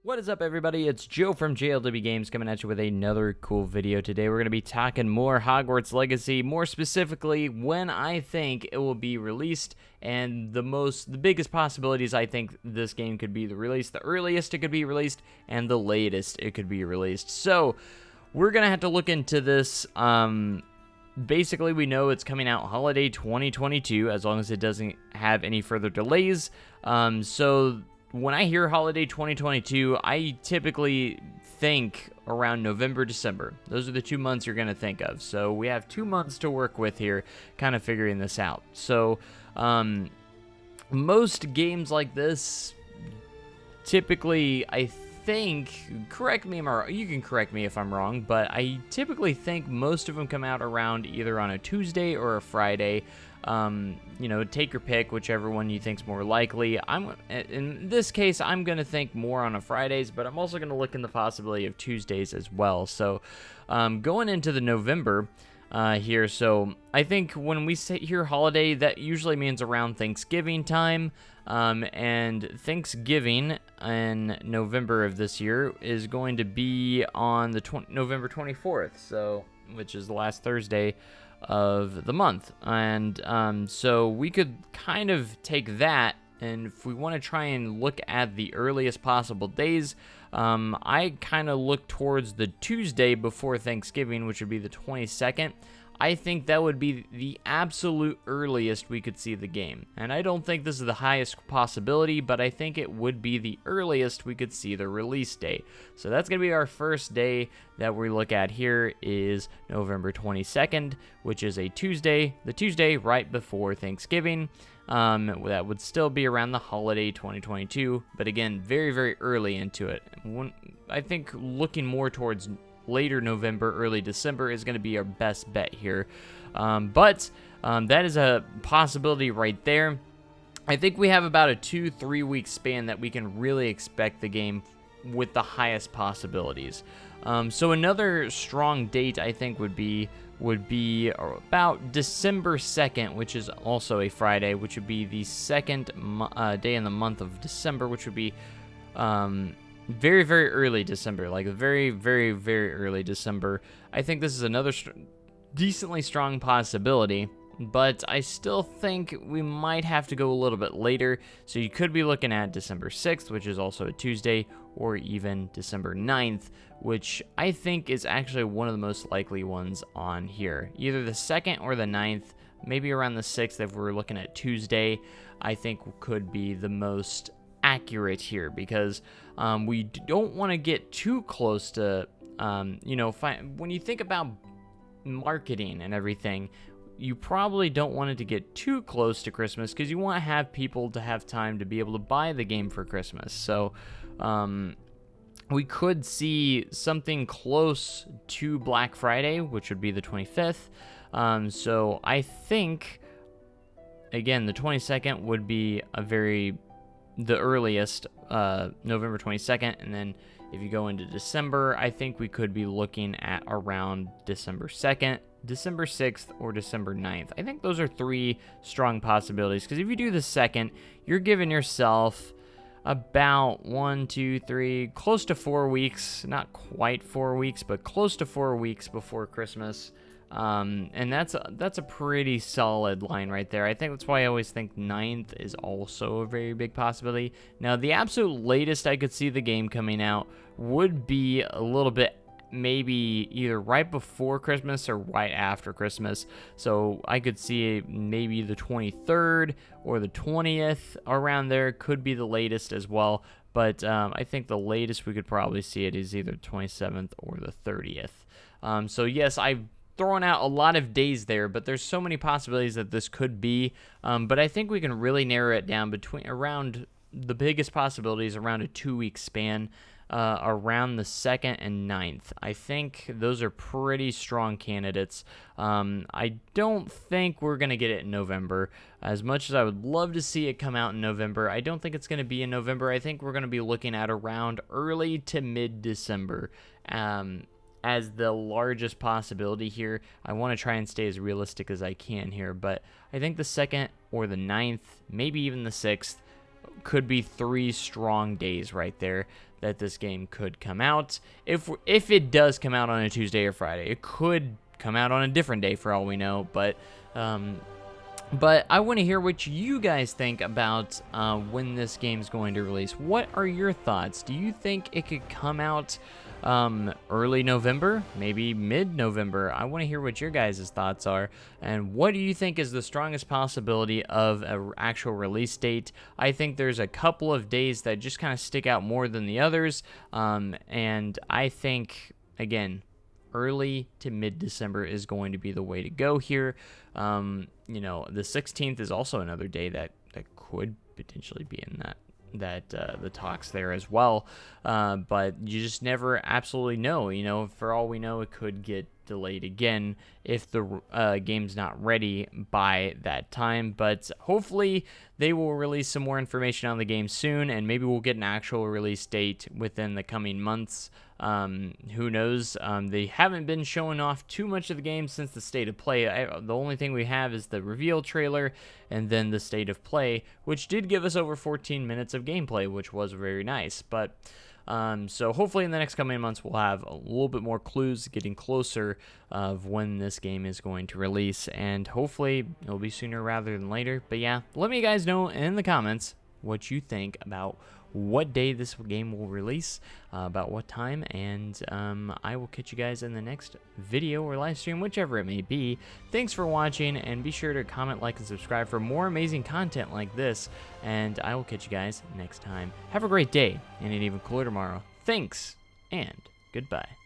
What is up, everybody? It's Joe from JLW Games coming at you with another cool video. Today we're going to be talking more Hogwarts Legacy, more specifically when I think it will be released, and the biggest possibilities I think this game could be released, the earliest it could be released, and the latest it could be released. So we're going to have to look into this. Basically, we know it's coming out holiday 2022, as long as it doesn't have any further delays. So when I hear holiday 2022, I typically think around November, December. Those are the 2 months you're going to think of. So we have 2 months to work with here, kind of figuring this out. So most games like this, typically, I think, correct me if you can correct me if I'm wrong, but I typically think most of them come out around either on a Tuesday or a Friday. Take your pick, whichever one you think's more likely. In this case, I'm going to think more on a Fridays, but I'm also going to look in the possibility of Tuesdays as well. So, going into the November here, so I think when we hear holiday, that usually means around Thanksgiving time, and Thanksgiving in November of this year is going to be on the November 24th, so which is the last Thursday of the month. And so we could kind of take that, and if we want to try and look at the earliest possible days, I kind of look towards the Tuesday before Thanksgiving, which would be the 22nd. I think that would be the absolute earliest we could see the game. And I don't think this is the highest possibility, but I think it would be the earliest we could see the release date. So that's going to be our first day that we look at here is November 22nd, which is a Tuesday, the Tuesday right before Thanksgiving. That would still be around the holiday 2022, but again, very, very early into it. I think looking more towards later November, early December is going to be our best bet here. But that is a possibility right there. I think we have about a 2-3 week span that we can really expect the game with the highest possibilities. So another strong date I think would be about December 2nd, which is also a Friday, which would be the second day in the month of December, which would be very, very early December, like very, very, very early December. I think this is another decently strong possibility, but I still think we might have to go a little bit later. So you could be looking at December 6th, which is also a Tuesday, or even December 9th, which I think is actually one of the most likely ones on here. Either the 2nd or the 9th, maybe around the 6th if we're looking at Tuesday, I think could be the most accurate here, because we don't want to get too close to, when you think about marketing and everything, you probably don't want it to get too close to Christmas, because you want to have people to have time to be able to buy the game for Christmas. So we could see something close to Black Friday, which would be the 25th. So I think, again, the 22nd would be the earliest, November 22nd, and then if you go into December, I think we could be looking at around December 2nd, December 6th, or December 9th. I think those are 3 strong possibilities, because if you do the 2nd, you're giving yourself about 1, 2, 3, close to 4 weeks, not quite 4 weeks, but close to 4 weeks before Christmas. And that's a pretty solid line right there. I think that's why I always think 9th is also a very big possibility. Now, the absolute latest I could see the game coming out would be a little bit maybe either right before Christmas or right after Christmas. So I could see maybe the 23rd or the 20th around there could be the latest as well. But I think the latest we could probably see it is either 27th or the 30th. So yes, I've throwing out a lot of days there, but there's so many possibilities that this could be. But I think we can really narrow it down around the biggest possibilities around a 2-week span, around the 2nd and 9th. I think those are pretty strong candidates. I don't think we're going to get it in November. As much as I would love to see it come out in November, I don't think it's going to be in November. I think we're going to be looking at around early to mid-December. As the largest possibility here. I want to try and stay as realistic as I can here, but I think the 2nd or the 9th, maybe even the 6th, could be 3 strong days right there that this game could come out. If it does come out on a Tuesday or Friday, it could come out on a different day for all we know, but I want to hear what you guys think about when this game's going to release. What are your thoughts? Do you think it could come out early November, maybe mid-November? I want to hear what your guys' thoughts are, and what do you think is the strongest possibility of an actual release date? I think there's a couple of days that just kind of stick out more than the others, and I think, again, early to mid-December is going to be the way to go here. You know, the 16th is also another day that could potentially be in the talks there as well, but you just never absolutely know. You know, for all we know, it could get delayed again if the game's not ready by that time, but hopefully they will release some more information on the game soon, and maybe we'll get an actual release date within the coming months. Who knows? They haven't been showing off too much of the game since the State of Play. The only thing we have is the reveal trailer and then the State of Play, which did give us over 14 minutes of gameplay, which was very nice. But so hopefully in the next coming months we'll have a little bit more clues getting closer of when this game is going to release, and hopefully it'll be sooner rather than later. But yeah, let me guys know in the comments what you think about what day this game will release, about what time, and I will catch you guys in the next video or live stream, whichever it may be. Thanks for watching, and be sure to comment, like, and subscribe for more amazing content like this, and I will catch you guys next time. Have a great day, and an even cooler tomorrow. Thanks, and goodbye.